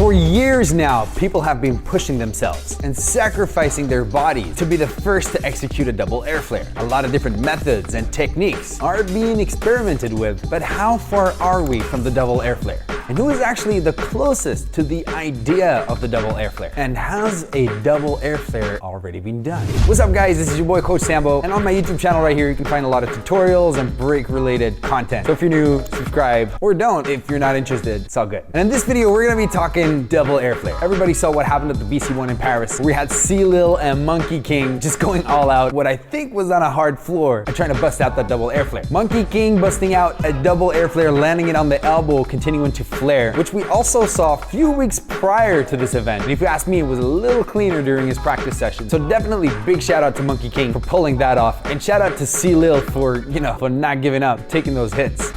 For years now, people have been pushing themselves and sacrificing their bodies to be the first to execute a double air flare. A lot of different methods and techniques are being experimented with, but how far are we from the double air flare? And who is actually the closest to the idea of the double air flare? And has a double air flare already been done? What's up guys, this is your boy Coach Sambo, and on my YouTube channel right here you can find a lot of tutorials and brake related content. So if you're new, subscribe, or don't if you're not interested, it's all good. And in this video we're gonna be talking double air flare. Everybody saw what happened at the BC1 in Paris, where we had Lil and Monkey King just going all out, what I think was on a hard floor, and trying to bust out that double air flare. Monkey King busting out a double air flare, landing it on the elbow, continuing to flare, which we also saw a few weeks prior to this event. And if you ask me, it was a little cleaner during his practice session. So definitely big shout out to Monkey King for pulling that off, and shout out to Lil for, for not giving up, taking those hits.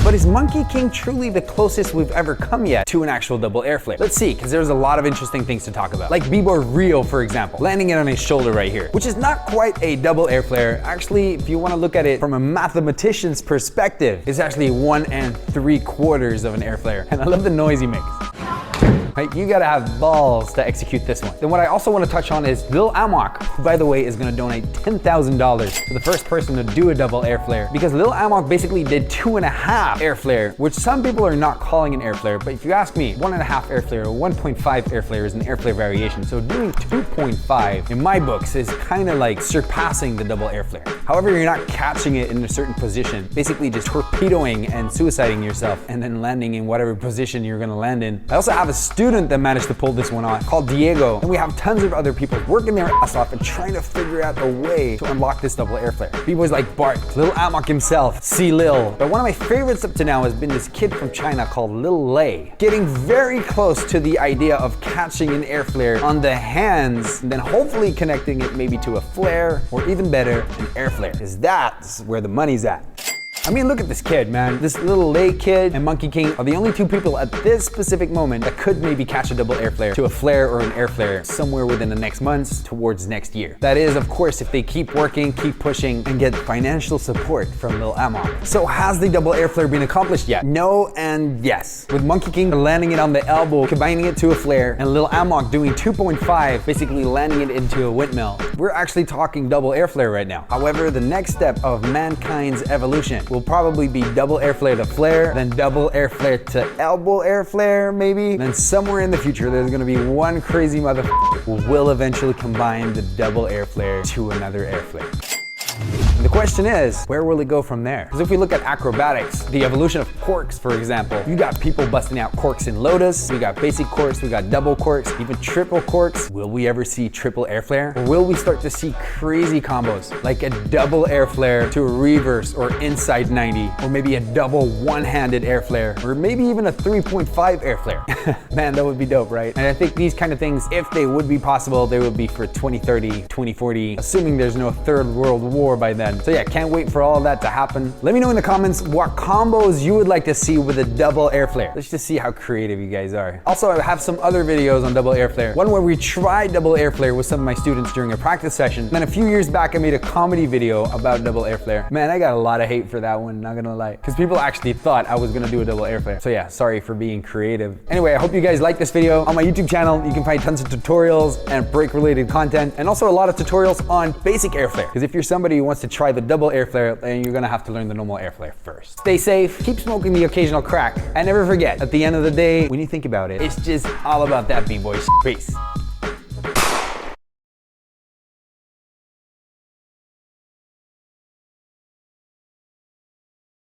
But is Monkey King truly the closest we've ever come yet to an actual double air flare? Let's see, because there's a lot of interesting things to talk about. Like bboy Rio, for example, landing it on his shoulder right here, which is not quite a double air flare. Actually, if you want to look at it from a mathematician's perspective, it's actually 1 3/4 of an air flare. And I love the noise he makes. Right, you gotta have balls to execute this one. Then what I also want to touch on is Lil Amo, who by the way is gonna donate $10,000 to the first person to do a double air flare, because Lil Amo basically did 2.5 air flare, which some people are not calling an air flare, but if you ask me, 1.5 air flare or 1.5 air flare is an air flare variation. So doing 2.5 in my books is kind of like surpassing the double air flare. However, you're not catching it in a certain position, basically just torpedoing and suiciding yourself and then landing in whatever position you're gonna land in. I also have a student that managed to pull this one off called Diego, and we have tons of other people working their ass off and trying to figure out a way to unlock this double air flare. B-boys like Bart, Lil Amo himself, Lil. But one of my favorites up to now has been this kid from China called Lil Lay, getting very close to the idea of catching an air flare on the hands and then hopefully connecting it maybe to a flare, or even better, an air flare, because that's where the money's at. I mean, look at this kid, man. This Lil Lay kid and Monkey King are the only two people at this specific moment that could maybe catch a double air flare to a flare or an air flare somewhere within the next months towards next year. That is, of course, if they keep working, keep pushing, and get financial support from Lil Amo. So has the double air flare been accomplished yet? No and yes. With Monkey King landing it on the elbow, combining it to a flare, and Lil Amo doing 2.5, basically landing it into a windmill, we're actually talking double air flare right now. However, the next step of mankind's evolution will probably be double air flare to flare, then double air flare to elbow air flare maybe. Then somewhere in the future there's gonna be one crazy motherfucker who will eventually combine the double air flare to another air flare. The question is, where will it go from there? Because if we look at acrobatics, the evolution of corks, for example, you got people busting out corks in Lotus, we got basic corks, we got double corks, even triple corks. Will we ever see triple air flare? Or will we start to see crazy combos, like a double air flare to a reverse or inside 90, or maybe a double one-handed air flare, or maybe even a 3.5 air flare? Man, that would be dope, right? And I think these kind of things, if they would be possible, they would be for 2030, 2040, assuming there's no third world war by then. So yeah, can't wait for all of that to happen. Let me know in the comments what combos you would like to see with a double air flare. Let's just see how creative you guys are. Also, I have some other videos on double air flare. One where we tried double air flare with some of my students during a practice session. Then a few years back, I made a comedy video about double air flare. Man, I got a lot of hate for that one, not gonna lie. Because people actually thought I was gonna do a double air flare. So yeah, sorry for being creative. Anyway, I hope you guys like this video. On my YouTube channel, you can find tons of tutorials and brake related content, and also a lot of tutorials on basic air flare. Because if you're somebody who wants to try the double air flare, then you're gonna have to learn the normal air flare first. Stay safe, keep smoking the occasional crack, and never forget, at the end of the day, when you think about it, it's just all about that b-boy. Peace.